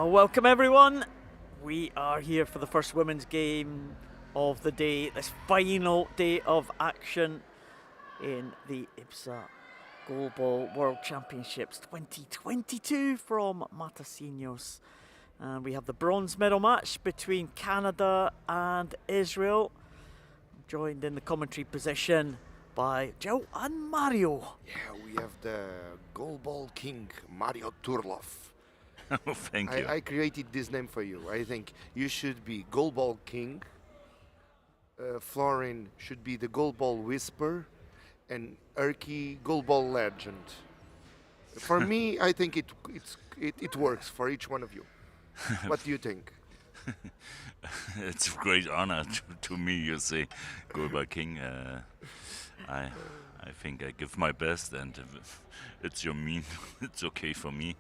Welcome everyone. We are here for the first women's game of the day, this final day of action in the IBSA GoalBall World Championships 2022 from Matosinhos. And we have the bronze medal match between Canada and Israel, joined in the commentary position by Joe and Mario. Yeah, we have the GoalBall King, Mario Turlov. Oh, thank you. I created this name for you. I think you should be GoalBall King. Florin should be the GoalBall Whisper, and Erky GoalBall Legend. For me, I think it works for each one of you. What do you think? It's a great honor to me, you say, GoalBall King. I think I give my best, and if it's your mean, it's okay for me.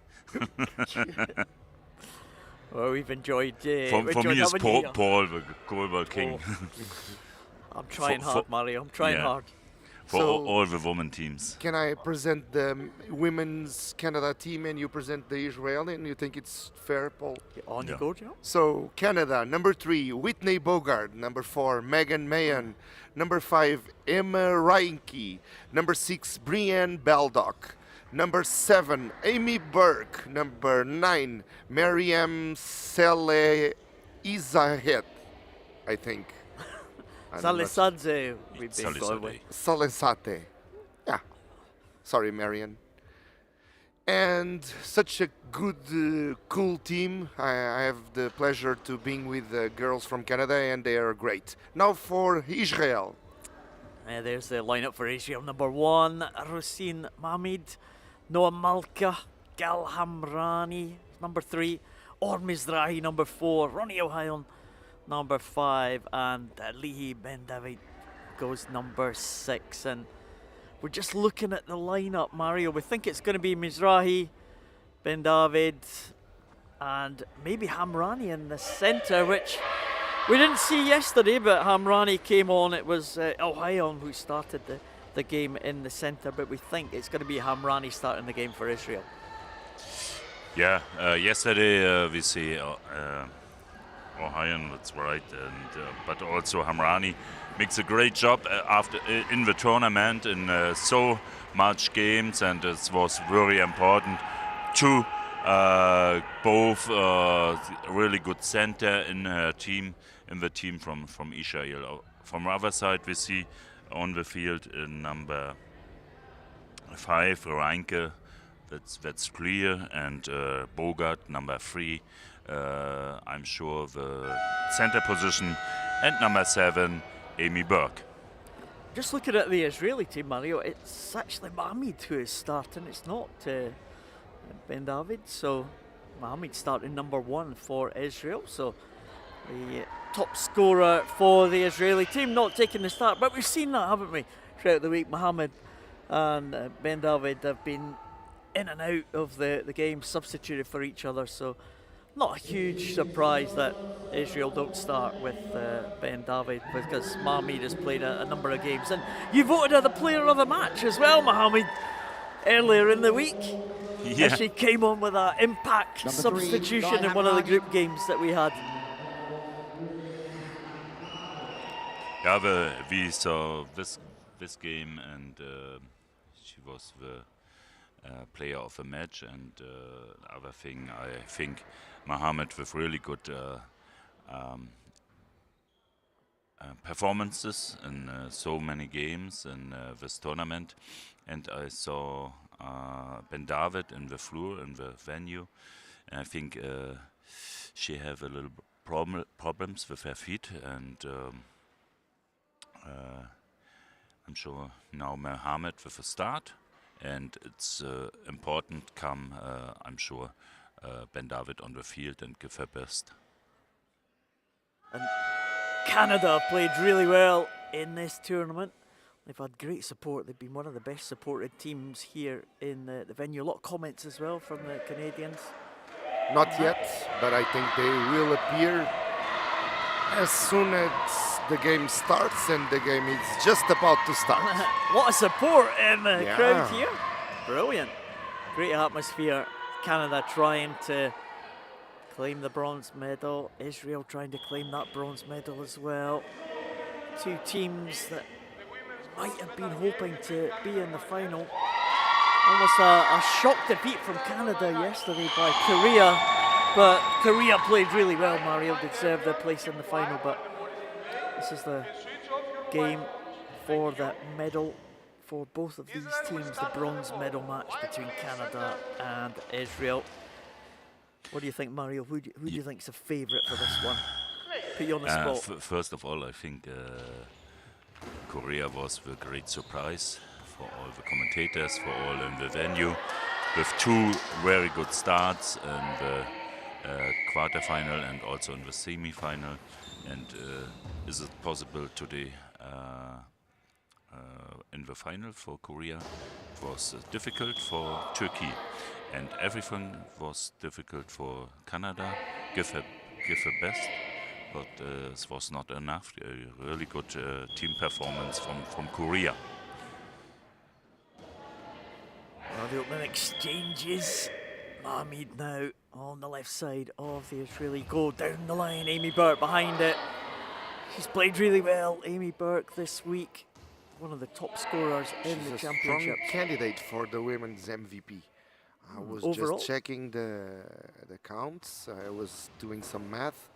Well, we've enjoyed. For me, it's Paul, the GoalBall King. I'm trying hard, Mario. I'm trying hard. For all the women teams. Can I present the women's Canada team and you present the Israeli, and you think it's fair, Paul? On you go, Joe. So, Canada, number 3, Whitney Bogard. Number 4, Megan Mahan. Number 5, Emma Reinke. Number 6, Brienne Baldock. Number 7, Amy Burke. Number 9, Mariam Saleh Izahet, I think. Salisadze, we've been going with. Salesate. Yeah. Sorry, Marian. And such a good, cool team. I have the pleasure to being with the girls from Canada, and they are great. Now for Israel. There's the lineup for Israel. Number 1, Rosin Mahmoud. Noah Malka. Gal Hamrani. Number 3, Or Mizrahi. Number 4, Ronnie O'Hayon. Number 5, and Lihi Ben David goes number 6. And we're just looking at the lineup, Mario. We think it's going to be Mizrahi, Ben David, and maybe Hamrani in the centre, which we didn't see yesterday, but Hamrani came on. It was O'Hayon who started the game in the centre, but we think it's going to be Hamrani starting the game for Israel. Yeah, yesterday we see O'Hayon, that's right, and but also Hamrani makes a great job after in the tournament in so much games, and it was very important to both really good center in the team from Israel. From the other side, we see on the field number 5 Reinke, that's clear, and Bogart number 3. I'm sure the center position, and number 7, Amy Burke. Just looking at the Israeli team, Mario, it's actually Mahmoud who is starting. It's not Ben David. So Mahmoud starting number 1 for Israel. So the top scorer for the Israeli team, not taking the start. But we've seen that, haven't we, throughout the week? Mohammed and Ben David have been in and out of the game, substituted for each other. So not a huge surprise that Israel don't start with Ben David, because Mahmoud has played a number of games. And you voted her the player of the match as well, Mohammed, earlier in the week. Yeah. She came on with an impact substitution in one of the group games that we had. Yeah, we saw this game, and she was the player of the match. And other thing, I think Mohammed with really good performances in so many games in this tournament. And I saw Ben David in the floor, in the venue. And I think she have a little problems with her feet, and I'm sure now Mohammed with a start. And it's important come, I'm sure, Ben David on the field and give her best. And Canada played really well in this tournament. They've had great support. They've been one of the best supported teams here in the venue. A lot of comments as well from the Canadians. Not yet, but I think they will appear as soon as the game starts, and the game is just about to start. What a support in the crowd here. Brilliant. Great atmosphere. Canada trying to claim the bronze medal. Israel trying to claim that bronze medal as well. Two teams that might have been hoping to be in the final. Almost a shock defeat from Canada yesterday by Korea. But Korea played really well, Mario. Deserved their place in the final. But this is the game for the medal for both of these teams. The bronze medal match between Canada and Israel. What do you think, Mario? Who do you think's a favourite for this one? Put you on the spot. First of all, I think Korea was a great surprise for all the commentators, for all in the venue, with two very good starts in the quarterfinal and also in the semi-final. And is it possible today in the final for Korea? It was difficult for Turkey, and everything was difficult for Canada. Give her best, but it was not enough. A really good team performance from Korea. Well, the opening exchanges. Mahmoud now on the left side of the Israeli goal. Down the line, Amy Burke behind it. She's played really well, Amy Burke, this week. One of the top scorers in the championship. Strong candidate for the women's MVP. I was Overall? just checking the counts. I was doing some math,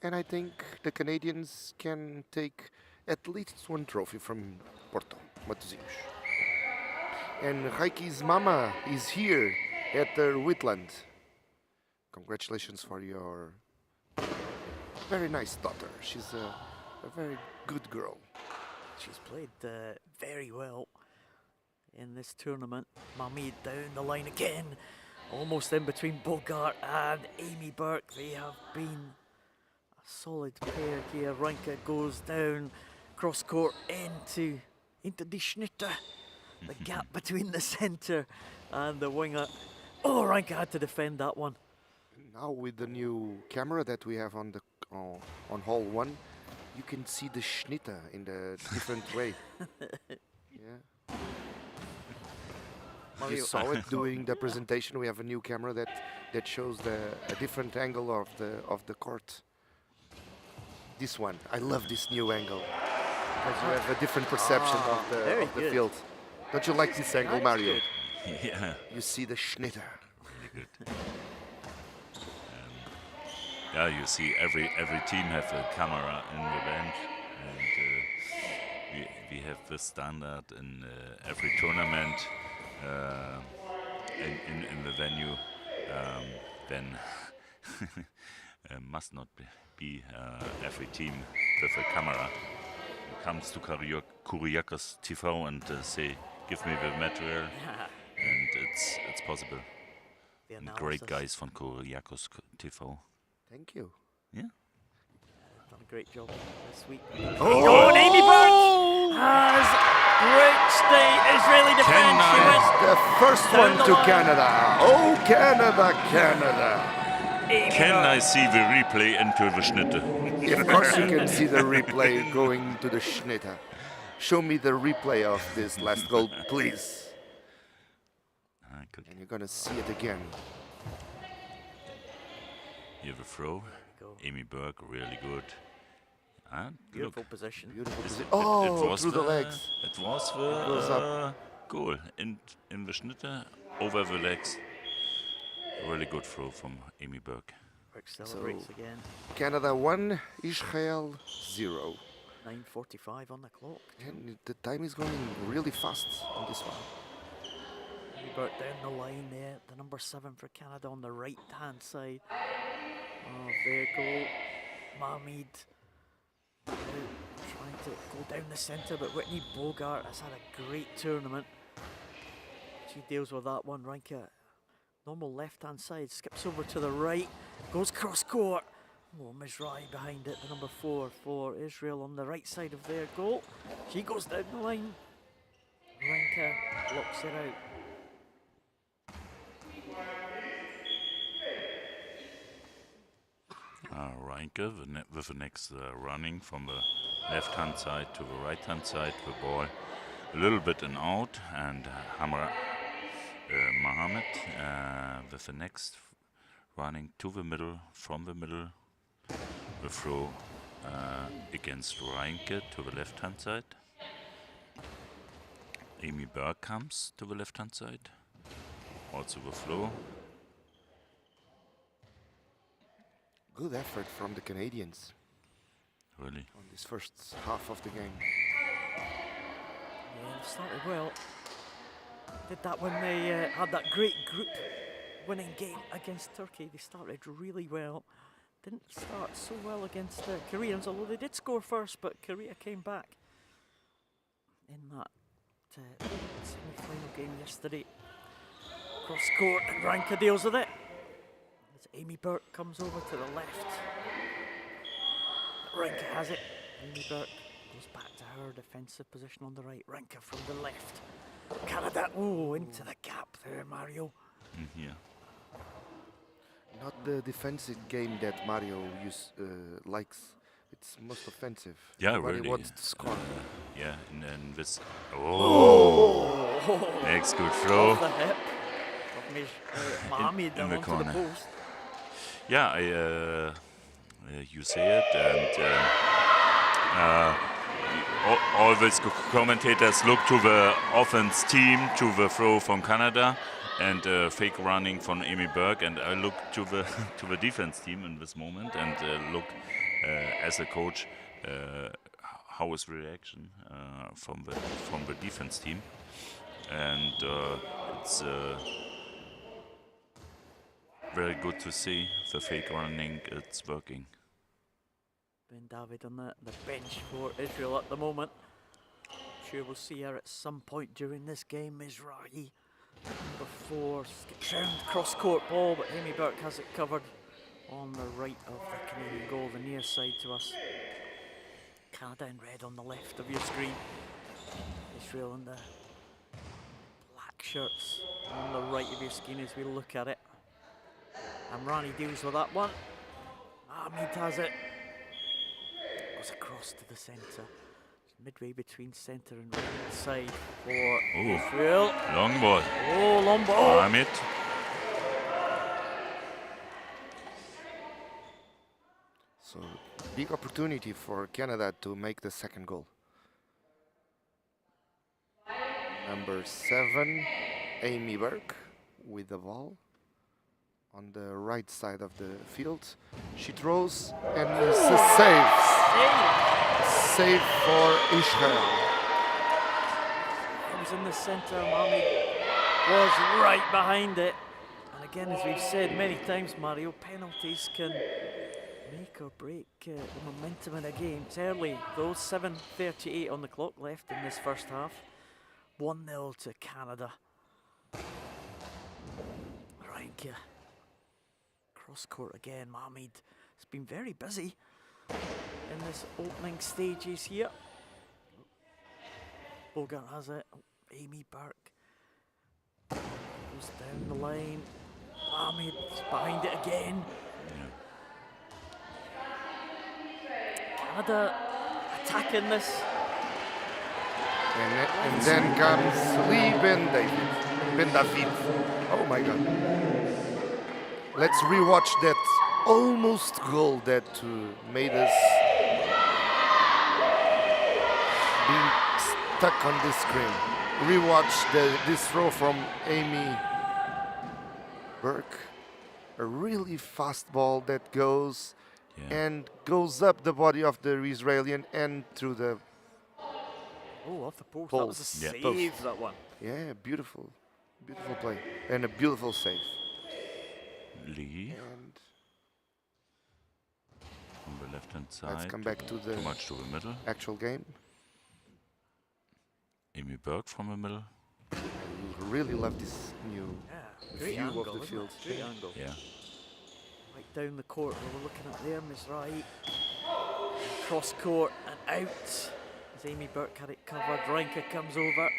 and I think the Canadians can take at least one trophy from Porto, Matosinhos. And Heiki's mama is here at the Whitland. Congratulations for your very nice daughter. She's a very good girl. She's played very well in this tournament. Mahmoud down the line again. Almost in between Bogart and Amy Burke. They have been a solid pair here. Reinke goes down, cross court into the Schnitter. The gap between the centre and the winger. Oh, Reinke had to defend that one. Now with the new camera that we have on the on hall 1, you can see the Schnitter in the different way. Yeah. You saw it during the presentation. We have a new camera that shows a different angle of the court. This one, I love this new angle because you have a different perception of the field. Don't you like this angle, Mario? Yeah. You see the Schnitter. Really good. Yeah, you see every team have a camera in the bench, and we have the standard in every tournament in the venue. Then must not be every team with a camera. It comes to KuriakosTV and say, give me the material, and it's possible. And great guys from KuriakosTV. Thank you. Yeah. Done a great job this week. Oh, and Amy Burke has great stay. Israeli defense. She went The first one the to line. Canada. Oh, Canada, Canada. Amy Can Burke. I see the replay into the Schnitte? Of course you can see the replay going to the Schnitter. Show me the replay of this last goal, please. Good. And you're going to see it again. Here the throw. Go. Amy Burke, really good. And Beautiful look, position. Beautiful Is position. it- Oh, was through the legs. It was goes the goal in the Schnitte over the legs. Really good throw from Amy Burke. Burke celebrates So- again. Canada 1, Israel 0. 9:45 on the clock. And the time is going really fast on this one. Amy Burke down the line there. The number 7 for Canada on the right-hand side of their goal. Mahmoud trying to go down the centre, but Whitney Bogart has had a great tournament. She deals with that one. Reinke, normal left-hand side, skips over to the right, goes cross-court. Oh, Mizrahi behind it, the number 4 for Israel on the right side of their goal. She goes down the line. Reinke blocks it out. Reinke with the next running from the left-hand side to the right-hand side. The ball a little bit and out, and Mohammed with the next running to the middle, from the middle. The throw against Reinke to the left-hand side. Amy Burke comes to the left-hand side. Also the flow. Good effort from the Canadians Really. on this first half of the game. Yeah, they started well. Did that when they had that great group winning game against Turkey. They started really well. Didn't start so well against the Koreans, although they did score first, but Korea came back in that semi-final game yesterday. Cross court and Ranka deals with it. As Amy Burke comes over to the left. Ranka has it. Amy Burke goes back to her defensive position on the right. Ranka from the left. Canada, into the gap there, Mario. Here. Not the defensive game that Mario likes. It's most offensive. Yeah, Everybody really. wants to score. Yeah, and then this. Oh! Next good throw. Off the hip of Mohamed in the onto corner. the post. Yeah, you say it, and always commentators look to the offense team, to the throw from Canada, and fake running from Amy Burke, and I look to the to the defense team in this moment, and look as a coach, how is reaction from the defense team, and it's very good to see the fake running. It's working. Ben David on the bench for Israel at the moment. Sure we'll see her at some point during this game. Mizrahi number 4 skips round cross court ball, but Amy Burke has it covered on the right of the Canadian goal, the near side to us. Canada in red on the left of your screen. Israel in the black shirts on the right of your screen as we look at it. Amrani deals with that one. Ahmed has it. Goes across to the centre. Midway between centre and right side for Israel. Long ball. Oh, long ball. Ahmed. So big opportunity for Canada to make the second goal. Number 7, Amy Burke with the ball on the right side of the field. She throws and it's a save. Save for Israel. It was in the centre. Mohamed was right behind it. And again, as we've said many times, Mario, penalties can make or break the momentum in a game. It's early, though. 7:38 on the clock left in this first half. 1-0 to Canada. Reinke. Cross court again. Mohamed has been very busy in this opening stages here. Bogart has it. Amy Burke goes down the line. Mohamed's behind it again. Canada attacking this. And then comes Lee Ben David. Oh my God. Let's rewatch that almost goal that made us being stuck on the screen. Rewatch this throw from Amy Burke. A really fast ball that goes and goes up the body of the Israeli and through the off the post. post. That was a save, Post. that one. Yeah, beautiful play and a beautiful save. Lee And on the left hand side. let's come back to the Too much to the middle. actual game. Amy Burke from the middle. I really love this new Great view angle, of the isn't field. it? Great angle. Yeah. Right down the court where we're looking at there, Mizrahi. Cross court and out. As Amy Burke had it covered. Reinke comes over,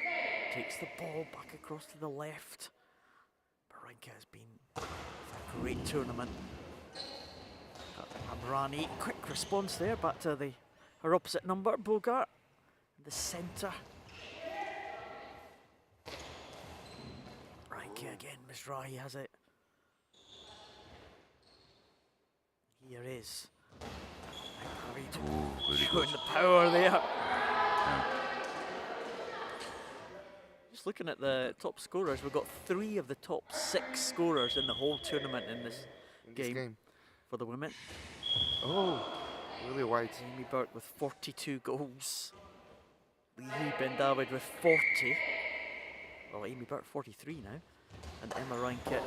takes the ball back across to the left. But Reinke has been a great tournament. Amrani, quick response there, back to her opposite number, Bogart. The centre. Reinke again, Mizrahi has it. Here is. Ooh, really Showing good. the power there. Yeah. Just looking at the top scorers, we've got 3 of the top 6 scorers in the whole tournament in this game for the women. Oh, really wide. Amy Burke with 42 goals. Lee Ben David with 40. Well, Amy Burke 43 now. And Emma Reinke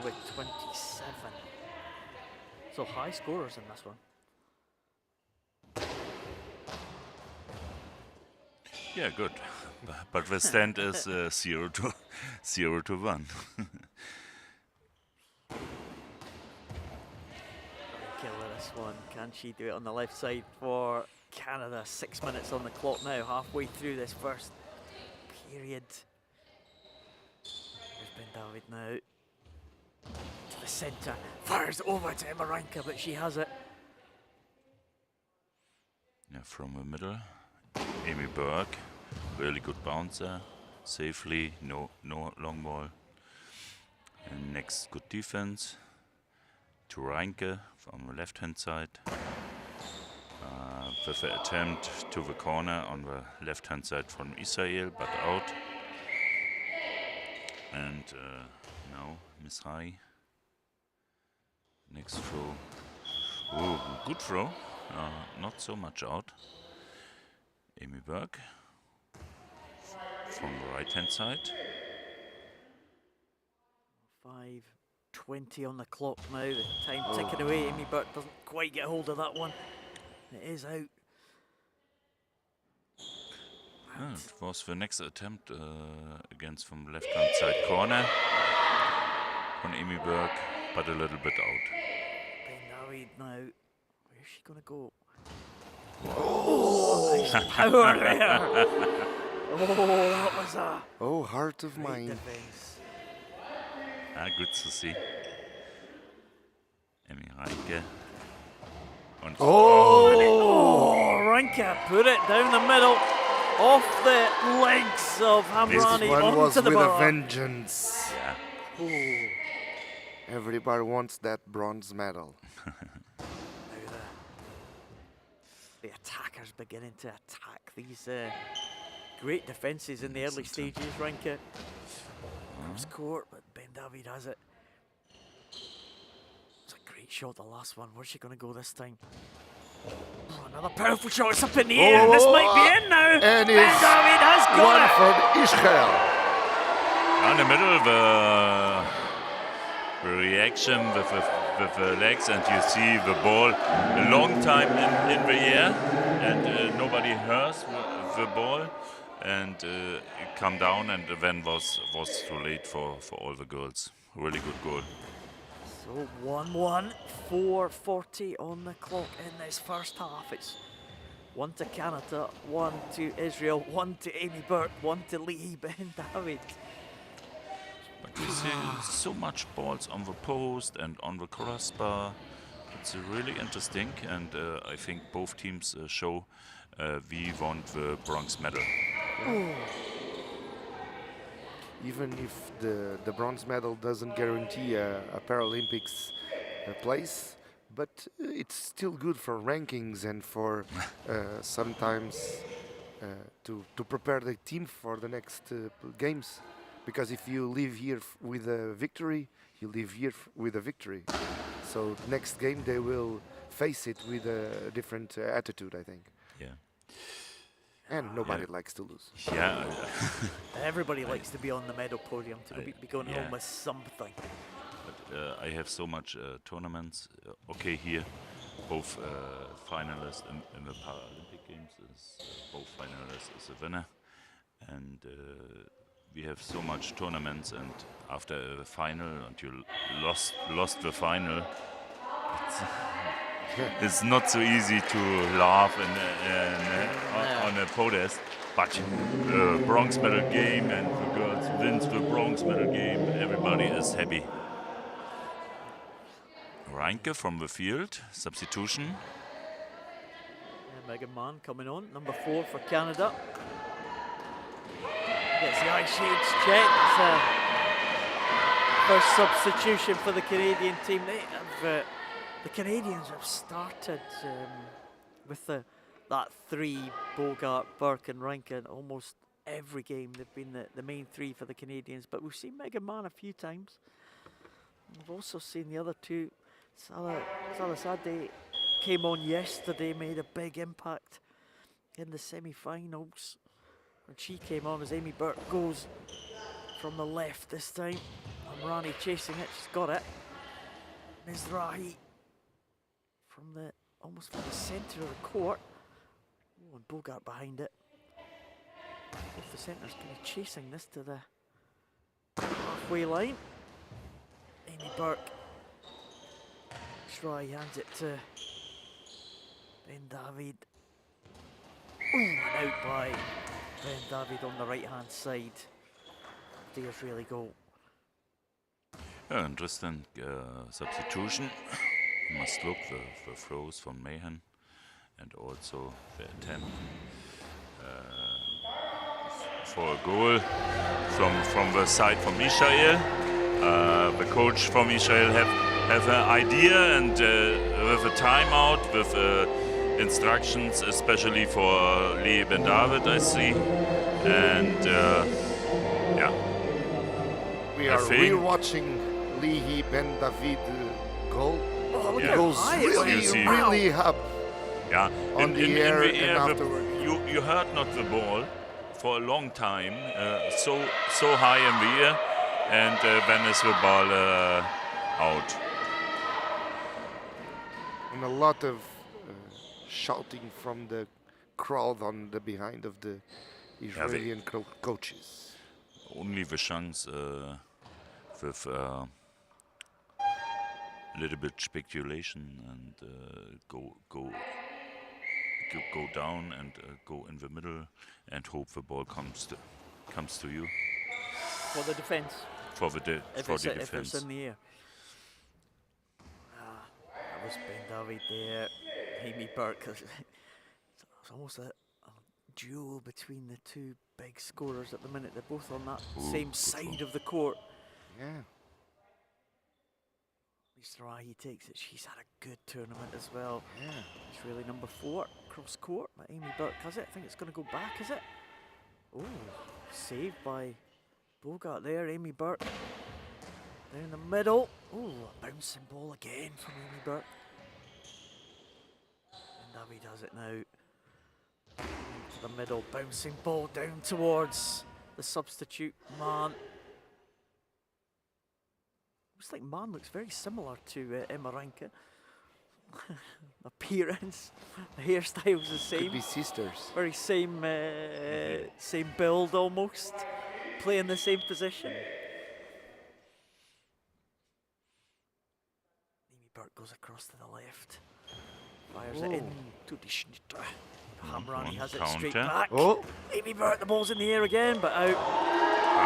with 27. So high scorers in this one. Yeah, good. But the stand is 0 to 1. Killer this one. Can she do it on the left side for Canada? 6 minutes on the clock now, halfway through this first period. There's Ben David now. To the centre. Fires over to Emma Reinke, but she has it. Yeah, from the middle, Amy Burke, really good bouncer, safely, no long ball. And next, good defense to Reinke from the left-hand side. With the attempt to the corner on the left-hand side from Israel, but out. And now Miss High. Next throw. Ooh, good throw. Not so much out. Amy Burke from the right-hand side. 5:20 on the clock now, the time ticking away. Amy Burke doesn't quite get hold of that one. It is out. Yeah, it was the next attempt against from the left-hand side corner on Amy Burke, but a little bit out. Ben David now. Where's she going to go? Oh, nice power there. Oh, that was a Oh, heart of great mine. defense. Good to see. Emmy Reinke. And Oh, Reinke put it down the middle, off the legs of Hamrani This one was onto the with a bar. vengeance. yeah. Oh, Everybody wants that bronze medal. now the attackers beginning to attack these great defences in the early stages. Reinke comes court, but Ben David has it. It's a great shot, the last one. Where's she going to go this time? Oh, another powerful shot. It's up in the air. This might be in now. And Ben it's David has got one it. from Israel. In the middle of the reaction with the legs, and you see the ball a long time in the air, and nobody hears the ball, and it come down, and then was too late for all the girls. Really good goal. So 1-1, 4:40 on the clock in this first half. It's 1 to Canada, 1 to Israel, 1 to Amy Burke, 1 to Lee Ben David. But we see so much balls on the post and on the crossbar. It's really interesting, and I think both teams show we want the bronze medal. Even if the bronze medal doesn't guarantee a Paralympics place, but it's still good for rankings and for sometimes to prepare the team for the next games. Because if you leave here with a victory, you leave here with a victory. So next game they will face it with a different attitude, I think. Yeah. And nobody likes to lose. Yeah. Everybody likes to be on the medal podium, to be going yeah. home with something. But I have so much tournaments. Okay, here both finalists in the Paralympic Games both finalists is a winner, and we have so much tournaments. And after the final, and you lost the final, it's not so easy to laugh on a podest. But bronze medal game, and the girls wins the bronze medal game. Everybody is happy. Reinke from the field, substitution. Yeah, Megan Mann coming on, number 4 for Canada. Gets the eye shades checked. First substitution for the Canadian team. They have The Canadians have started with that three, Bogart, Burke and Rankin, almost every game. They've been the main three for the Canadians, but we've seen Megan Mann a few times. We've also seen the other two. Salasade came on yesterday, made a big impact in the semi-finals. When she came on as Amy Burke goes from the left this time. Amrani chasing it, she's got it. Mizrahi from almost from the centre of the court. Oh, and Bogart behind it. Both the centres kind of chasing this to the halfway line. Amy Burke. Mizrahi hands it to Ben David. Ooh, and out by Ben David on the right hand side. The Israeli goal. Interesting substitution. You must look the throws from Mahan and also the attempt for a goal from the side from Israel. The coach from Israel have an idea and with a timeout, with instructions, especially for Lee Ben David, I see, and yeah. We are re-watching Lee Ben David goal. Oh, look It how goes high it went. really up. Yeah, On the air and afterward. You heard not the ball for a long time, so high in the air, and then is the ball out. And a lot of shouting from the crowd on the behind of the Israeli coaches. Only the chance with a little bit speculation and go down and go in the middle and hope the ball comes to you. For the defence. For the defence. If it's in the air. That was Ben David there. Amy Burke. It's almost a duel between the two big scorers at the minute. They're both on that same side of the court. Yeah. Mizrahi takes it. She's had a good tournament as well. Yeah. It's really number 4 cross court, but Amy Burke has it. I think it's going to go back, is it? Oh, saved by Bogart there. Amy Burke down the middle. Oh, a bouncing ball again from Amy Burke. And David has it now. To the middle, bouncing ball down towards the substitute Man. Looks like Man looks very similar to Emma Rankin. Appearance, the hairstyle's the same. Could be sisters. Very same build almost. Playing the same position. Amy Burke goes across to the left. Fires it in to the Schnitter. Hamrani has it straight back. Oh. Amy Burke, the ball's in the air again, but out.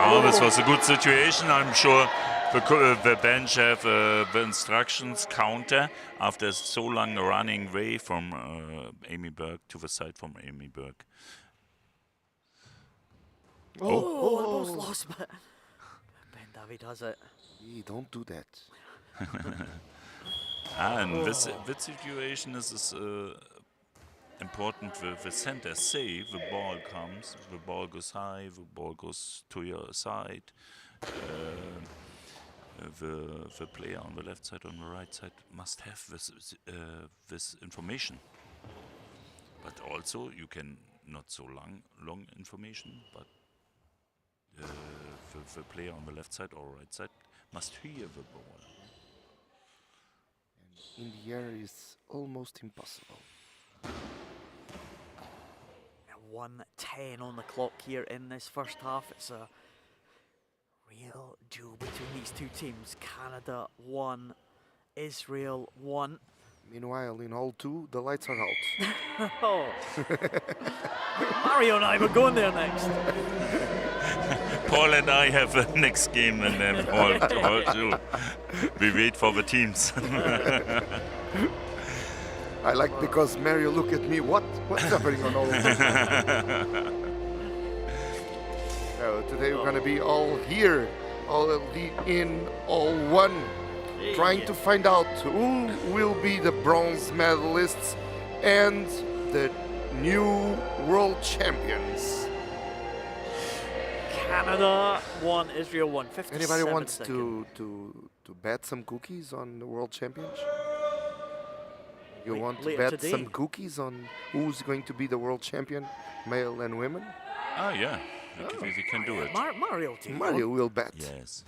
Oh, this was a good situation. I'm sure the bench have the instructions counter after so long running away from Amy Burke to the side from Amy Burke. The ball's lost, but Ben David has it. Hey, don't do that. And this situation is important. The center save, the ball comes, the ball goes high, the ball goes to your side. The player on the left side, on the right side must have this information. But also you can not so long information, but the player on the left side or right side must hear the ball. And in the air is almost impossible. 1:10 on the clock here in this first half. It's a real duel between these two teams. Canada 1, Israel 1. Meanwhile, in hall 2, the lights are out. Oh. Mario and I were going there next. Paul and I have the next game and then all 2. We wait for the teams. I like because Mario look at me. What's happening on all of this? So today we're gonna be all here, all in all one. trying to find out who will be the bronze medalists and the new world champions. Canada 1, Israel 1. 57 Anybody wants seconds. to bet some cookies on the world championship? You want to later bet today. some cookies on who's going to be the world champion, male and women? Ah, yeah, we can do it. Mario team. Mario will bet. Yes.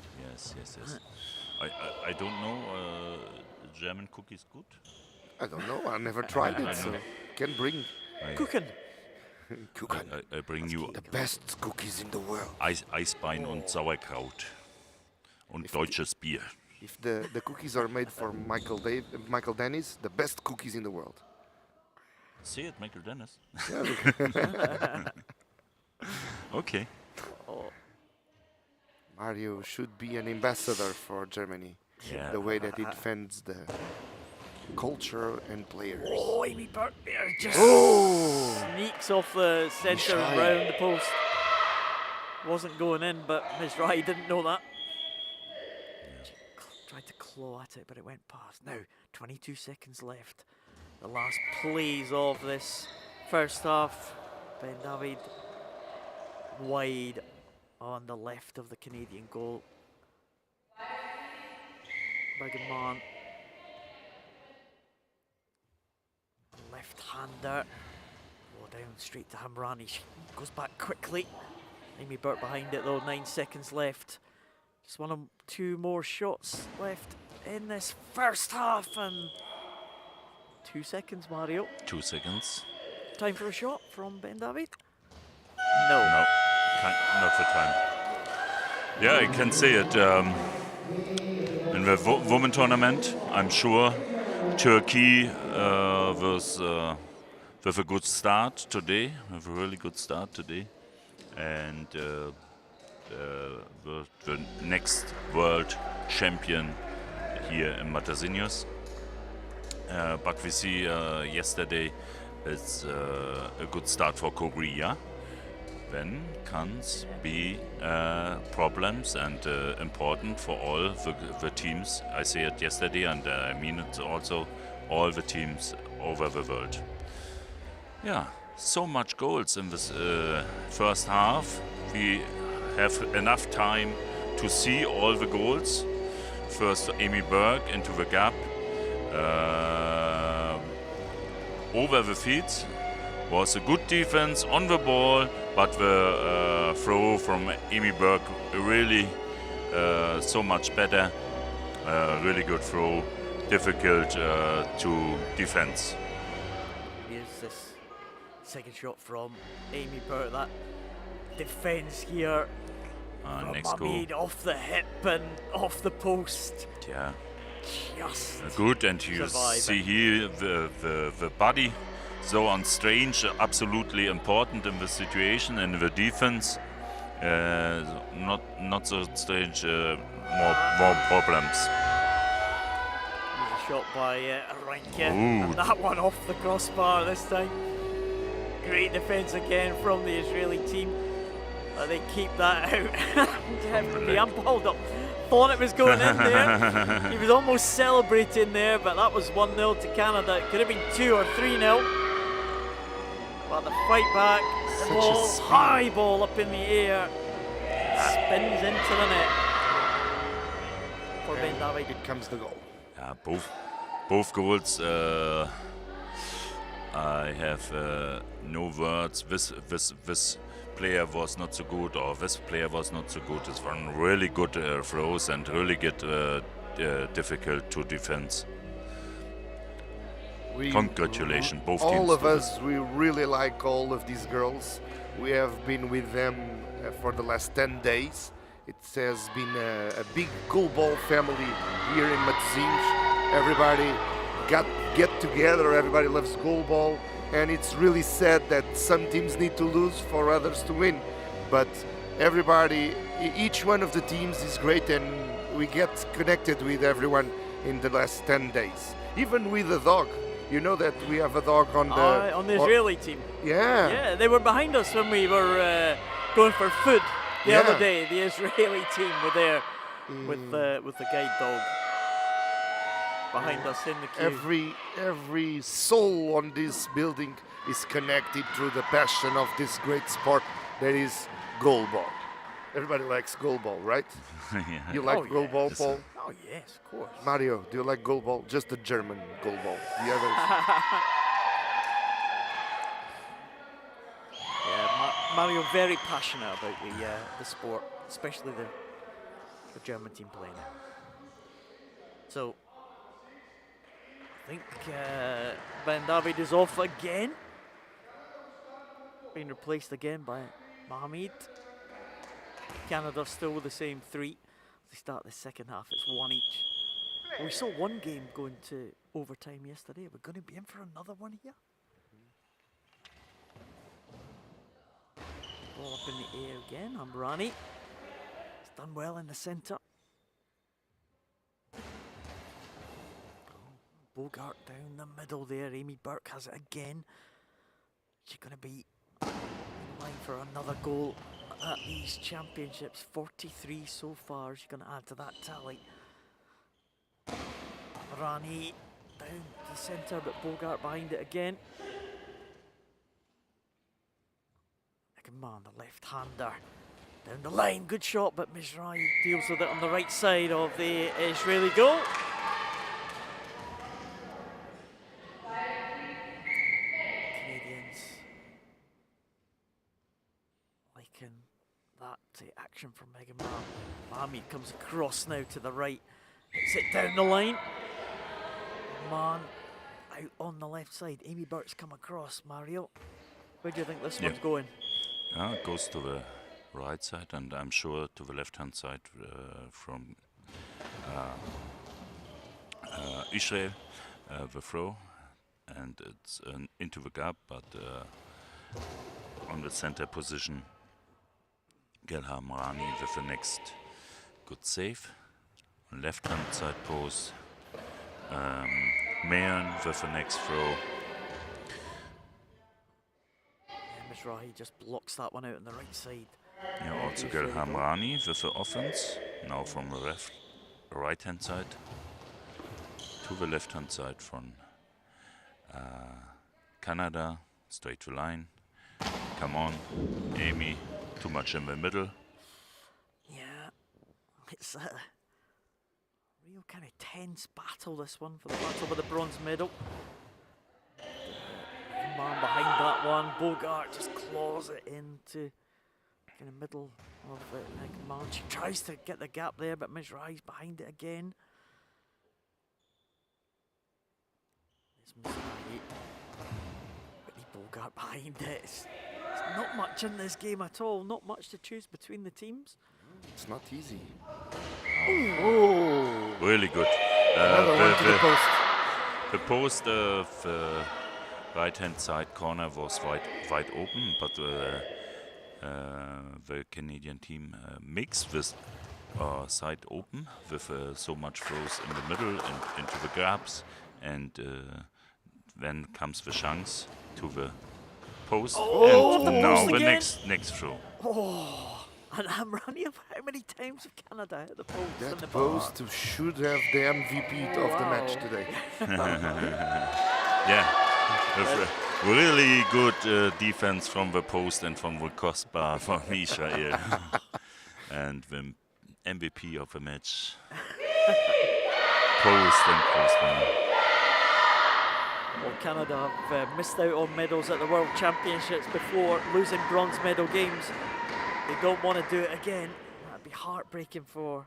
I don't know. German cookies good? I don't know. I never tried it, so can bring Cooking. I bring you the best cookies in the world. Eisbein und Sauerkraut und deutsches Bier. If the cookies are made for Michael Dennis, the best cookies in the world. See it, Michael Dennis. Yeah, Okay. Mario should be an ambassador for Germany. Yeah. The way that he defends the culture and players. Oh, Amy Burke there just Oh! sneaks off the centre and shy. round the post. Wasn't going in, but Mizrahi didn't know that. Tried to claw at it, but it went past. Now, 22 seconds left. The last plays of this first half. Ben David wide on the left of the Canadian goal. Big man. Left-hander. Oh, down straight to Hamrani. She goes back quickly. Amy Burke behind it though, 9 seconds left. Just one or two more shots left in this first half, and 2 seconds, Mario. 2 seconds. Time for a shot from Ben David? No, not for time. Yeah, I can see it. In the women tournament, I'm sure Turkey was with a good start today, with a really good start today, and the next world champion here in Matosinhos. But we see yesterday it's a good start for Korea. Then can be problems and important for all the teams. I see it yesterday, and I mean it also all the teams over the world. Yeah, so much goals in this first half. We have enough time to see all the goals. First, Amy Burke into the gap. Over the feet was a good defense on the ball, but the throw from Amy Burke really so much better. Really good throw, difficult to defense. Here's this second shot from Amy Burke. That defence here. Next goal. Hamid off the hip and off the post. Yeah. Just Good, and you surviving. see here the body so on strange, absolutely important in the situation, and the defense not so strange, more problems. There's a shot by Reinke. Ooh. And that one off the crossbar this time. Great defence again from the Israeli team. They keep that out. The ump hold up. Thought it was going in there. He was almost celebrating there, but that was 1-0 to Canada. It could have been 2 or 3-0. But the fight back, the Such a ball, speed. high ball up in the air, spins into the net for Ben David. It comes the goal. Yeah, both goals. I have no words. This player was not so good, or this player was not so good. It's one really good throws and really get difficult to defense. Congratulations, both teams. All of us, we really like all of these girls. We have been with them for the last 10 days. It has been a big GoalBall family here in Matosinhos. Everybody get together, everybody loves GoalBall, and it's really sad that some teams need to lose for others to win. But everybody, each one of the teams is great, and we get connected with everyone in the last 10 days. Even with the dog. You know that we have a dog on the Israeli team. Yeah. Yeah, they were behind us when we were going for food the Yeah. other day. The Israeli team were there with the guide dog. behind us in the queue. Every soul on this building is connected through the passion of this great sport that is goalball. Everybody likes goalball, right? Yeah. You like Oh, yeah. goalball, Paul? Oh yes, of course. Mario, do you like goalball? Just the German goalball. The others. Yeah, Mario very passionate about the sport, especially the German team playing it. So I think Ben David is off again, being replaced again by Mohamed. Canada still with the same 3. They start the second half. It's 1 each. We saw one game going to overtime yesterday. We're going to be in for another one here. Ball up in the air again. Amrani. It's done well in the centre. Bogart down the middle there. Amy Burke has it again. She's going to be in line for another goal at these championships. 43 so far. She's going to add to that tally. Rani down the centre, but Bogart behind it again. Man, the left-hander down the line, good shot, but Mizrahi deals with it on the right side of the Israeli goal. Canadians liking that action from Megan Mohamed comes across now to the right, hits it down the line. Man, out on the left side. Amy Burke's come across. Mario, where do you think this one's going? It goes to the right side, and I'm sure to the left-hand side from Israel, the throw, and it's into the gap, but on the center position, Gelham Rani with the next good save. On left-hand side post, Mayan with the next throw. Mizrahi just blocks that one out on the right side. Yeah, also Gelham Rani with the offense, now from the right-hand side to the left-hand side from Canada, straight to line. Come on, Amy, too much in the middle. Yeah, it's a real kind of tense battle, this one, for the battle for the bronze medal. Man behind that one, Bogart just claws it into kind of middle of it. Man, she tries to get the gap there, but Mizrahi's behind it again. There's Mizrahi. Whitney Bogart behind it. It's not much in this game at all. Not much to choose between the teams. It's not easy. Oh, really good. Another one to the post. The post of right-hand side corner was wide open, but the Canadian team makes this side open with so much throws in the middle and into the gaps, and then comes the chance to the post, and the now post the again. next throw. Oh, and I'm running up. How many times have Canada hit the post? in the That bar? post should have the MVP of the match today. Yeah. With really good defense from the post and from the crossbar from Israel. And the MVP of the match. Post and crossbar. Well, Canada have missed out on medals at the World Championships before, losing bronze medal games. They don't want to do it again. That'd be heartbreaking for,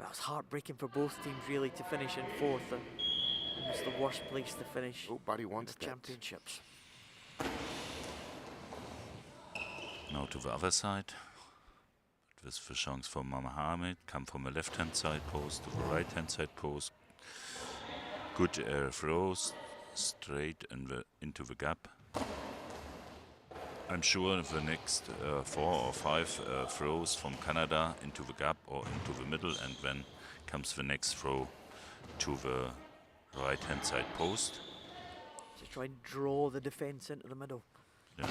well, it's heartbreaking for both teams really to finish in 4th. And it's the worst place to finish. Nobody wants the that. championships. Now to the other side. This is the chance for Mohamed. Come from the left-hand side post to the right-hand side post. Good throws straight into the gap. I'm sure the next 4 or 5 throws from Canada into the gap or into the middle, and then comes the next throw to the right-hand side post. Just try and draw the defence into the middle. Yeah.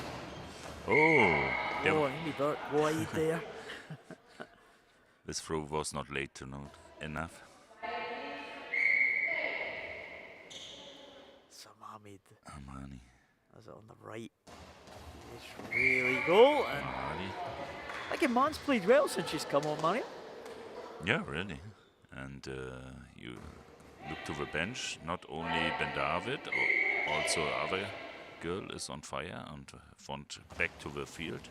Oh! Oh, Amy Burke wide there. This throw was not late enough. Hamid Hamrani. has it on the right. It's really goal. And Hamrani. I think Man's played well since she's come on, Mario. Yeah, really. And you look to the bench, not only Ben David, also other girl is on fire and want back to the field.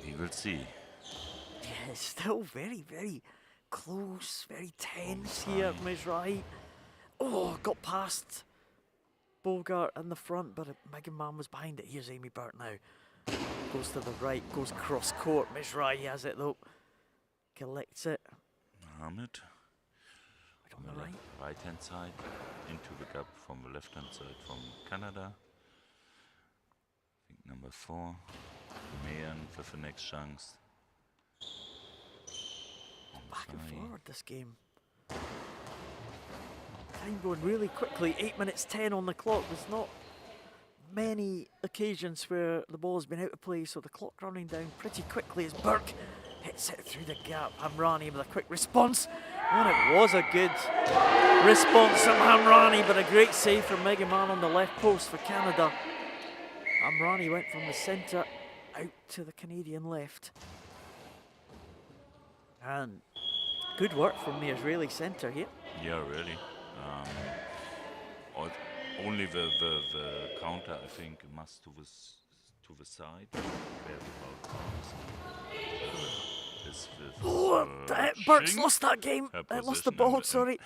We will see. Yeah, it's still very, very close, very tense here, Mizrahi. Oh, got past Bogart in the front, but Megan Mann was behind it. Here's Amy Burt now. Goes to the right, goes cross court. Mizrahi has it though. Collects it. Mohammed. On the right. Right hand side, into the gap from the left hand side from Canada. I think number 4. Mayan for the next chance. Back and forward this game. Time going really quickly. 8 minutes 10 on the clock. There's not many occasions where the ball has been out of play, so the clock running down pretty quickly as Burke hits it through the gap. Hamrani with a quick response. And it was a good response from Hamrani, but a great save from Megan Mann on the left post for Canada. Hamrani went from the centre out to the Canadian left. And good work from the Israeli centre here. Yeah, really. Only the counter, I think, must to the side. Where the ball comes. This Oh, Burke's Shing. lost that game. Her Lost the position ball, and- sorry.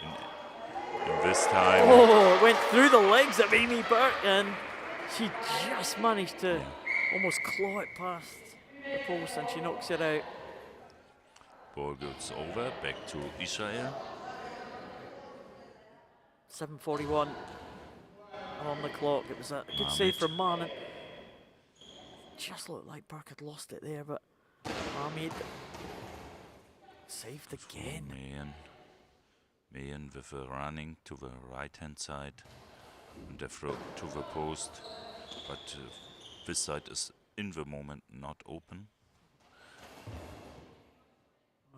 In this time, Oh, went through the legs of Amy Burke, and she just managed to almost claw it past the post, and she knocks it out. ball goes over, back to Israel. 7:41 on the clock. It was a good save Mohammed. from Mann. And just looked like Burke had lost it there, but Hamid saved again. Mayan with a running to the right hand side and the throw to the post, but this side is in the moment not open.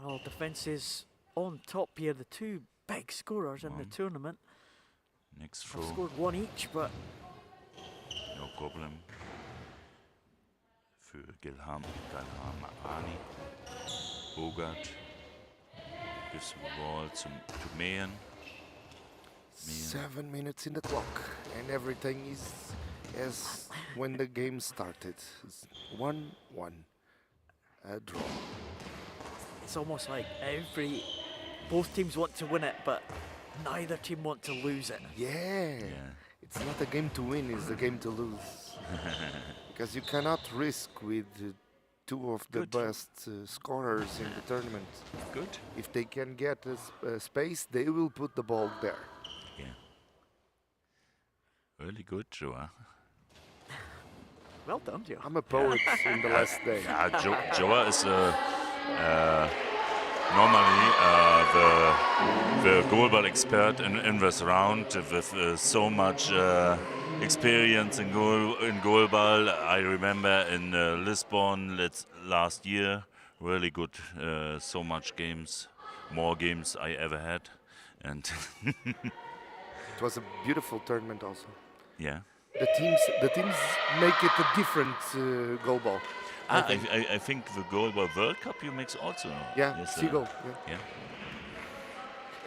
Well, defence is on top here. The two big scorers in the tournament Next have throw, scored one each, but no problem. Für Gilham Ani. Bogart gives the ball to Mayan. 7 minutes in the clock, and everything is as when the game started. It's 1-1, a draw. it's almost like both teams want to win it, but neither team want to lose it. Yeah. It's not a game to win, it's a game to lose. Because you cannot risk with two of the Good. best scorers in the tournament. Good. If they can get a space, they will put the ball there. Yeah. Really good, Joa. Well done, Joe. I'm a poet in the last day. Yeah, Joa is normally the GoalBall expert in this round with so much experience in GoalBall. I remember in Lisbon last year, really good, so much games, more games I ever had, and It was a beautiful tournament also. yeah. The teams make it a different goal ball. I think the GoalBall World Cup you mix also. Yeah, Yes, Seagull. Yeah. yeah.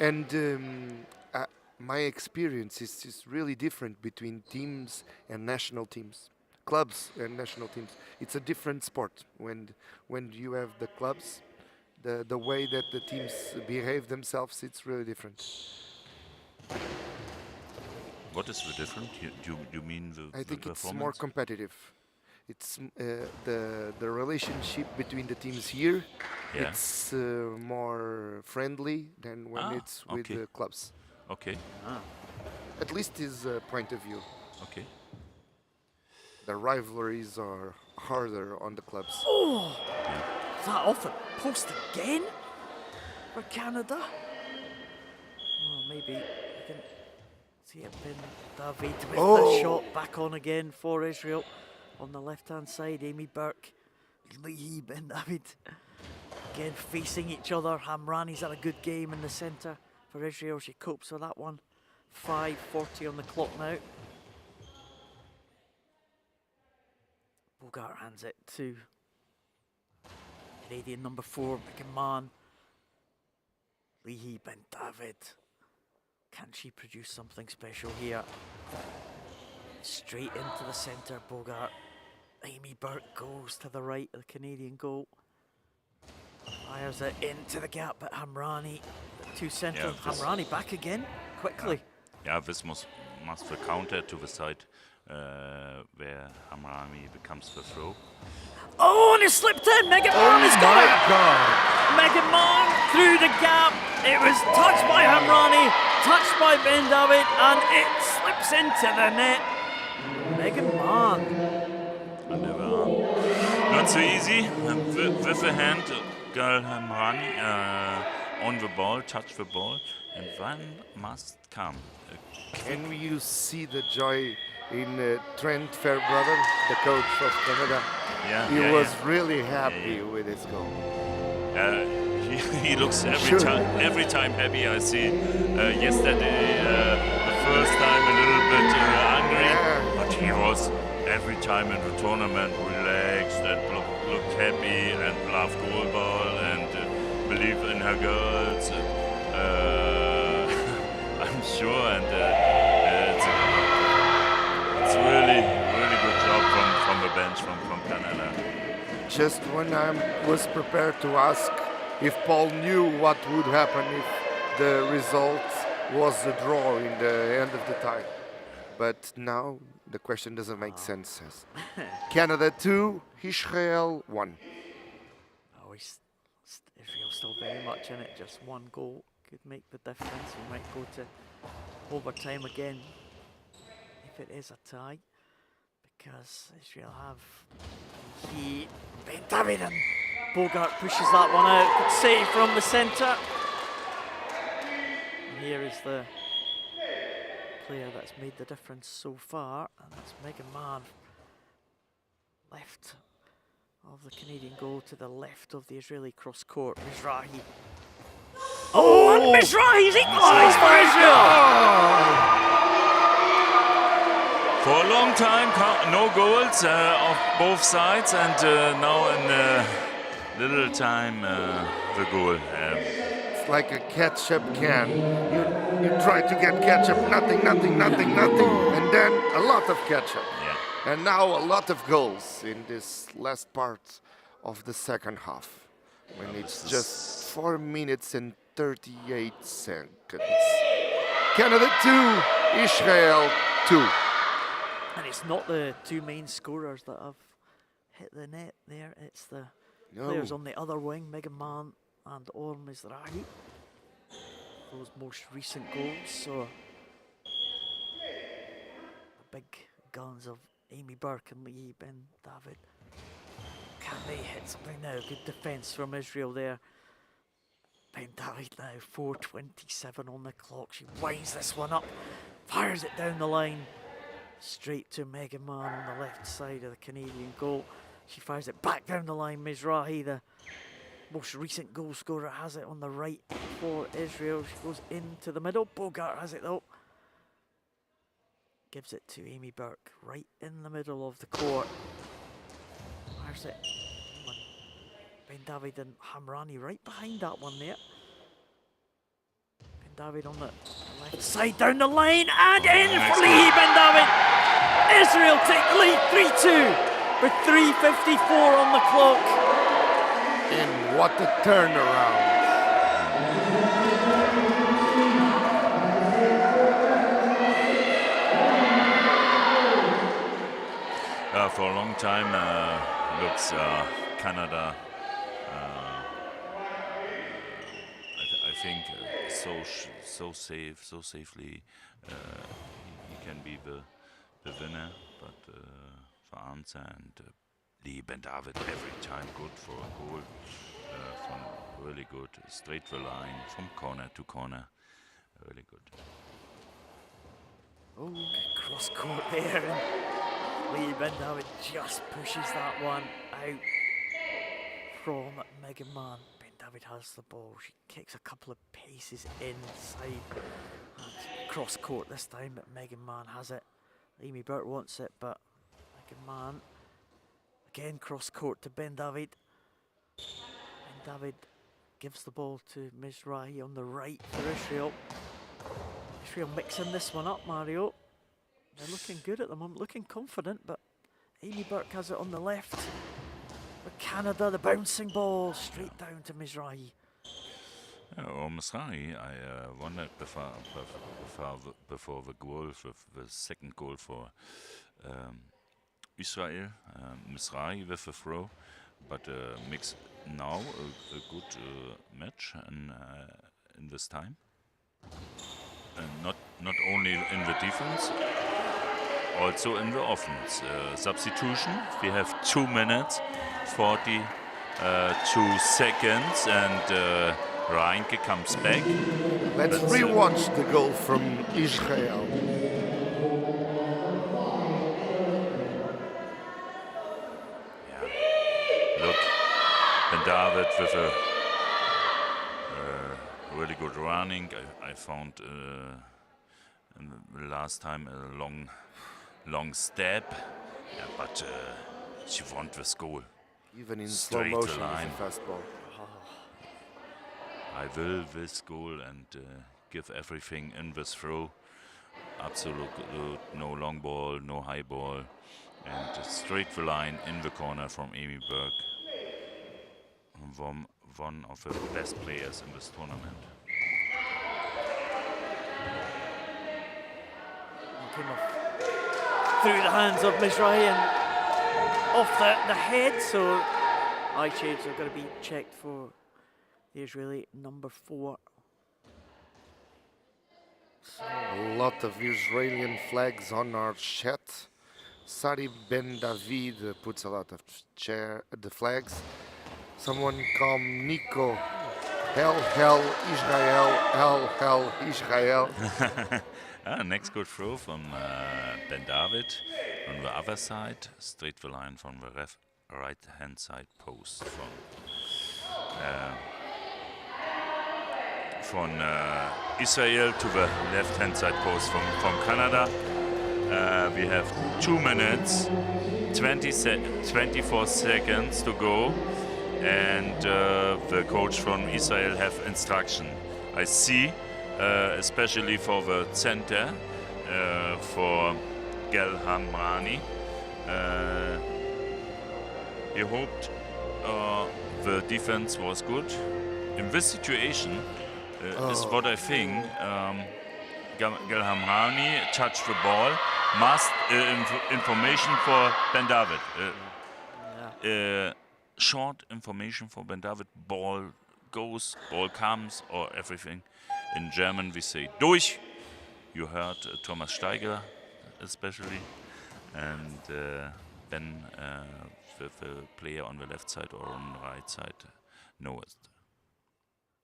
And my experience is really different between teams and national teams, clubs and national teams. It's a different sport. When you have the clubs, the way that the teams behave themselves, it's really different. What is the difference? You mean the I think the it's more performance? competitive. It's the relationship between the teams here. Yeah. It's more friendly than when it's with okay. the clubs. Okay, At least his point of view. okay. The rivalries are harder on the clubs. Oh, is that off the post again for Canada? Oh, maybe I can see it been David with the shot back on again for Israel. On the left-hand side, Amy Burke, Lee Ben David. Again, facing each other. Hamrani's had a good game in the centre for Israel. She copes with that one. 5:40 on the clock now. Bogart hands it to Canadian number 4, Megan Mann. Leahy Ben David. Can she produce something special here? Straight into the centre, Bogart. Amy Burke goes to the right of the Canadian goal. Fires it into the gap, but Hamrani, to centre. Yeah, Hamrani back again, quickly. Yeah, this must be counter to the side where Hamrani becomes the throw. Oh, and it slipped in. Megan Mann has got it. God. Megan Mann through the gap. It was touched by Hamrani, touched by Ben David, and it slips into the net. Megan Mann. Not so easy. With the hand, girl Hamrani on the ball, touch the ball, and one must come. Can you see the joy in Trent Fairbrother, the coach of Canada? Yeah, He was really happy with his goal. He looks every time happy. I see yesterday the first time a little bit angry, but he was every time in the tournament relaxed and looked happy and loved GoalBall and believe in her girls. I'm sure, and it's really good job from the bench from Canada. Just when I was prepared to ask if Paul knew what would happen if the result was a draw in the end of the tie. But now the question doesn't make sense. Canada 2, Israel 1. Oh, Israel's still very much in it. Just one goal could make the difference. We might go to overtime again if it is a tie, because Israel have Ben David, and Bogart pushes that one out. Good save from the centre. And here is the player that's made the difference so far, and that's Megan Mann. Left of the Canadian goal to the left of the Israeli cross court. Mizrahi. Oh, and Mizrahi's equalised for Israel! For a long time, no goals of both sides, and now in little time, the goal. It's like a ketchup can. You try to get ketchup, nothing, and then a lot of ketchup. Yeah. And now a lot of goals in this last part of the second half, when it's just 4 minutes and 38 seconds. Canada 2, Israel 2. And it's not the two main scorers that have hit the net there, it's the players on the other wing, Megan Mann and Or Mizrahi. Those most recent goals, so the big guns of Amy Burke and Lee Ben David. Can they hit something now? Good defence from Israel there. Ben David now, 4:27 on the clock. She winds this one up, fires it down the line. Straight to Megan Mann on the left side of the Canadian goal. She fires it back down the line. Mizrahi, the most recent goal scorer, has it on the right for Israel. She goes into the middle. Bogart has it though. Gives it to Amy Burke right in the middle of the court. Fires it. Ben David and Hamrani right behind that one there. Ben David on the left side, down the line, and in for Lee Ben David. Israel take the lead 3-2 with 3:54 on the clock. And what a turnaround. For a long time, looks Canada. I think so safely. He can be the winner, but France and Lee Ben David every time good for a goal. From really good, straight the line from corner to corner, really good. Oh, cross court there. Lee Ben David just pushes that one out from Megan Mann. Ben David has the ball. She kicks a couple of paces inside. And cross court this time, but Megan Mann has it. Amy Burke wants it, but Megan Mann again cross court to Ben David. Ben David gives the ball to Mizrahi on the right for Israel. Israel mixing this one up, Mario. They're looking good at the moment, looking confident, but Amy Burke has it on the left. For Canada, the bouncing ball straight down to Mizrahi. Mizrahi, I wondered before the goal, the second goal for Israel, Mizrahi with a throw, but makes now a good match in this time. And not only in the defense, also in the offense. Substitution, we have 2 minutes, 42 seconds, and Reinke comes back. Let's rewatch the goal from Israel. Yeah. Look, Ben David with a really good running. I found in the last time a long step, yeah, but she won this goal. Even in slow Straight motion, line. it's a fastball. I will this goal and give everything in this throw. Absolute no long ball, no high ball, and straight the line in the corner from Amy Burke. One of the best players in this tournament. Came off through the hands of Mizrahi and off the head, so eye shades are going to be checked for the Israeli number 4. So A lot of Israeli flags on our chat. Sari Ben David puts a lot of the flags. Someone called Nico. Hell, Israel, hell, Israel. Next good throw from Ben David on the other side, straight the line from the right hand side post from Israel to the left hand side post from Canada. We have 2 minutes, 24 seconds to go, and the coach from Israel have instruction. I see, especially for the center, for Gel Hamrani. He hoped the defense was good. In this situation, is what I think. Gel Hamrani touched the ball. Must information for Ben David. Short information for Ben David. Ball goes, ball comes, or everything. In German we say durch. You heard Thomas Steiger especially, and then the player on the left side or on the right side knows.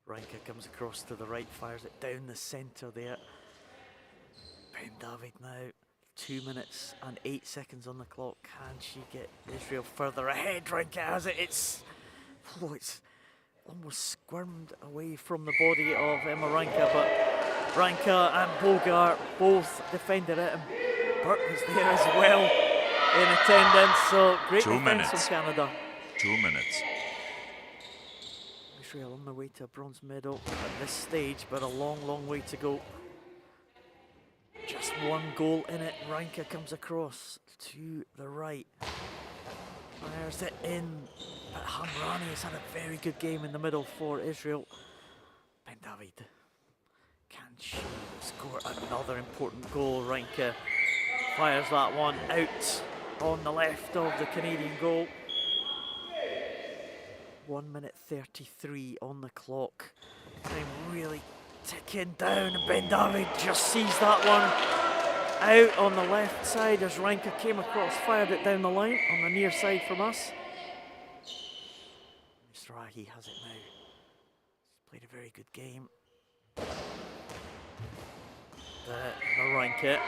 Reinke comes across to the right, fires it down the centre there. Ben David now, 2 minutes and 8 seconds on the clock. Can she get Israel further ahead? Reinke has it. It's almost squirmed away from the body of Emma Reinke, but Reinke and Bogart both defended it, and Burke was there as well in attendance. So great 2 defence minutes. from Canada. 2 minutes. Israel on their way to a bronze medal at this stage, but a long way to go. Just one goal in it. Reinke comes across to the right. Fires it in. But Hamrani has had a very good game in the middle for Israel. Ben David. Can she score another important goal? Reinke fires that one out on the left of the Canadian goal. 1 minute 33 on the clock. Time really ticking down, and Ben David just sees that one out on the left side as Reinke came across, fired it down the line on the near side from us. Mizrahi has it now. He's played a very good game. The Reinke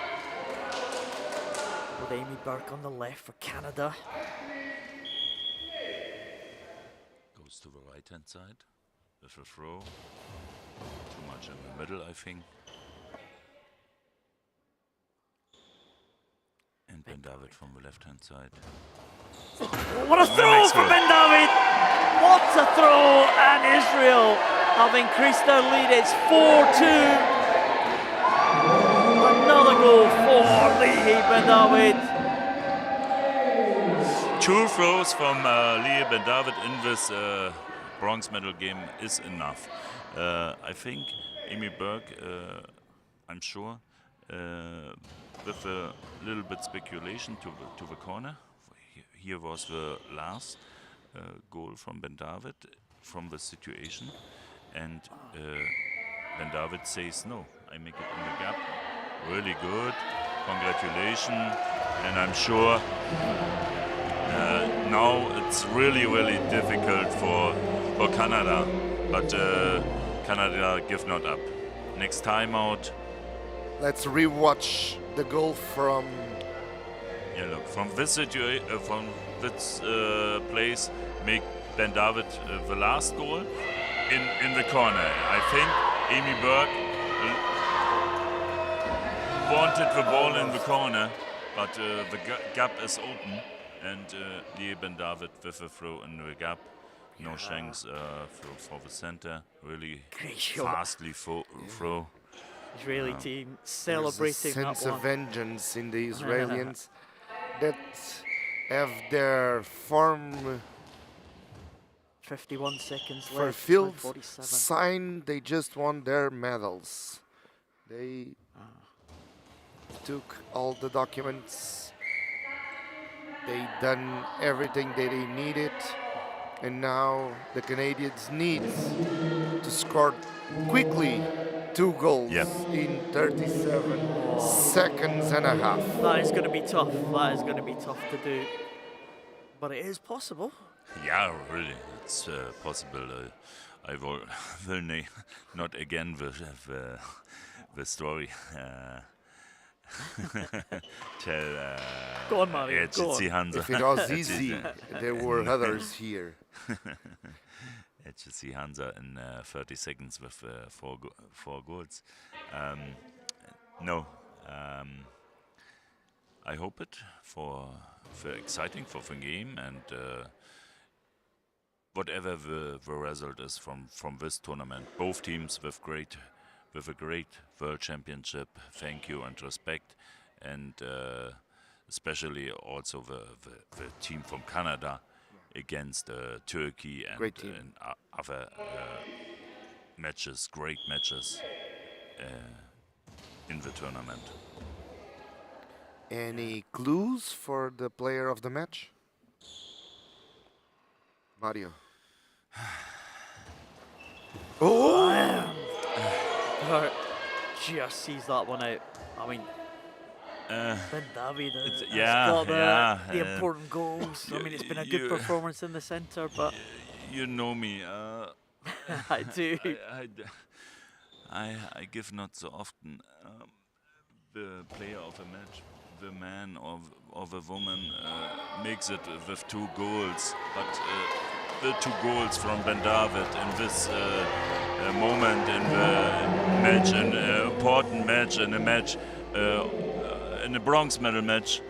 with Amy Burke on the left for Canada. Goes to the right hand side with a throw. Too much in the middle, I think. from the left-hand side. What a throw next from goal. Ben David! What a throw! And Israel have increased their lead. It's 4-2. Another goal for Lee Ben David. 2 throws from Lee Ben David in this bronze medal game is enough. I think Amy Burke, I'm sure, with a little bit speculation to the corner. Here was the last goal from Ben David from the situation, and Ben David says no. I make it in the gap. Really good. Congratulations, and I'm sure. Now it's really difficult for Canada, but Canada give not up. Next timeout. Let's rewatch the goal from. Yeah, look, from this place, make Ben David the last goal in the corner. I think Amy Burke wanted the ball in the corner, but the gap is open. And Lee Ben David with a throw in the gap. No chance for the center. Really fastly throw. Israeli team celebrating There's a that sense one. of vengeance in the Israelis that have their form 51 seconds left. fulfilled, 47. signed. They just won their medals. They took all the documents. They done everything that they needed, and now the Canadians need to score quickly 2 goals in 37 seconds and a half. That is going to be tough. That is going to be tough to do. But it is possible. Yeah, really, it's possible. I will not again the story. Tell Go on, Mario. Go on. Hansa. If it was easy, there were others here. HC Hansa in 30 seconds with 4 goals. No, I hope it for exciting for the game, and whatever the result is from this tournament, both teams with a great World Championship. Thank you and respect, and especially also the team from Canada against Turkey and other matches, great matches in the tournament. Any clues for the player of the match? Mario. Burt just sees that one out. I mean, Ben David has got the important goals. I mean, it's been a good performance in the centre, but you know me. I do. I give not so often the player of a match, the man or the woman makes it with 2 goals, but the 2 goals from Ben David in this moment in the match, an important match, in a match, in a bronze medal match.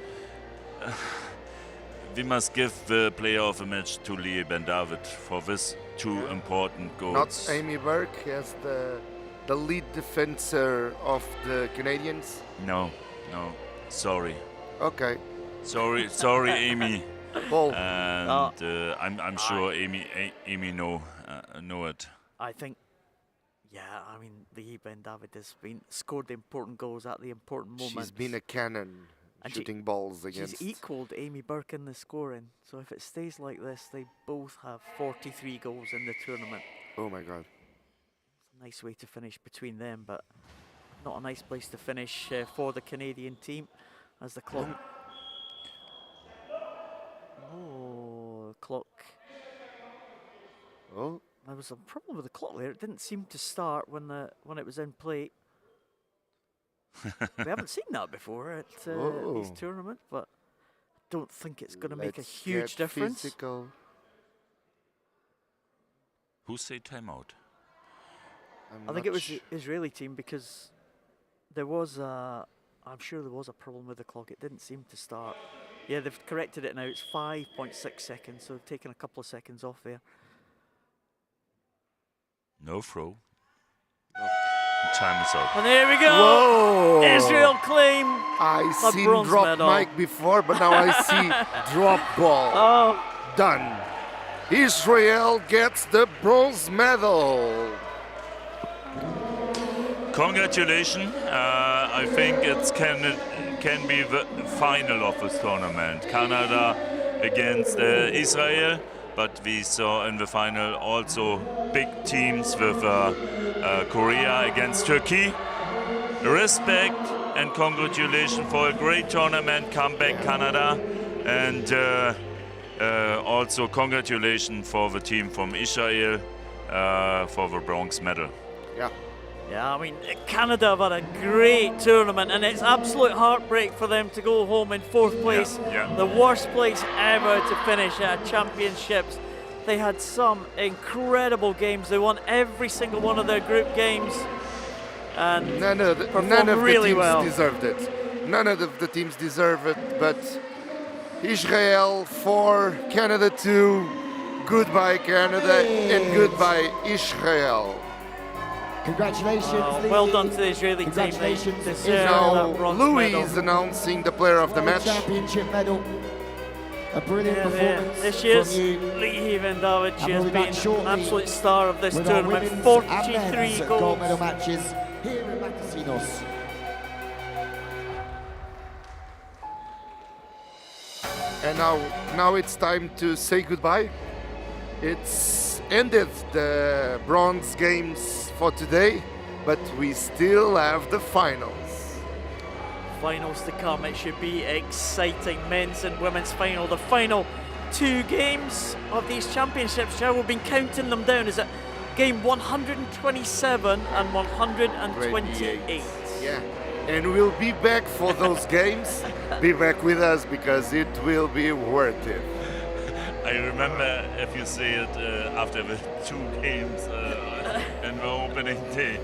We must give the player of the match to Lee Ben David for this 2 important goals. Not Amy Burke as the lead defender of the Canadians? No, sorry. Okay. Sorry, Amy. Paul. And I'm sure Amy know it. I think, I mean, Lee Ben David has scored the important goals at the important moments. She's been a cannon and shooting balls against. She's equalled Amy Burke in the scoring. So if it stays like this, they both have 43 goals in the tournament. Oh my God. It's a nice way to finish between them, but not a nice place to finish for the Canadian team as the clock. Clock. Oh. There was a problem with the clock there. It didn't seem to start when it was in play. We haven't seen that before at these tournaments, but I don't think it's going to make a huge difference. Physical. Who say timeout? I think it was the Israeli team, because there was I'm sure there was a problem with the clock. It didn't seem to start. Yeah, they've corrected it now. It's 5.6 seconds, so they've taken a couple of seconds off there. No throw. Time is up. And there we go. Whoa! Israel claim I the seen bronze drop medal. mic before, but now I see drop ball. Oh, Done. Israel gets the bronze medal. Congratulations. I think it can be the final of this tournament. Canada against Israel, but we saw in the final also big teams with Korea against Turkey. Respect and congratulations for a great tournament, comeback Canada, and also congratulations for the team from Israel for the bronze medal. Yeah. yeah, I mean, Canada have had a great tournament, and it's absolute heartbreak for them to go home in 4th place. yeah. The worst place ever to finish at championships. They had some incredible games. They won every single one of their group games. And None of performed the really teams well. deserved it. None of the teams deserve it, but Israel 4, Canada 2. Goodbye Canada and goodbye Israel. Congratulations. well done to the Israeli team. They Congratulations. deserve Now that bronze Louis medal. is announcing the player of the World match. Championship medal. A brilliant performance There she is, from you. Lee Van David. She And has we'll be back been an shortly absolute star of this with our tournament. women's 43 and men's goals. gold medal matches here in Matosinhos. And now it's time to say goodbye. It's ended the bronze games for today, but we still have the finals. Finals to come. It should be exciting. Men's and women's final. The final 2 games of these championships. Joe, we've been counting them down. Is it game 127 and 128? Yeah. And we'll be back for those games. Be back with us because it will be worth it. I remember if you say it after the 2 games in the opening day.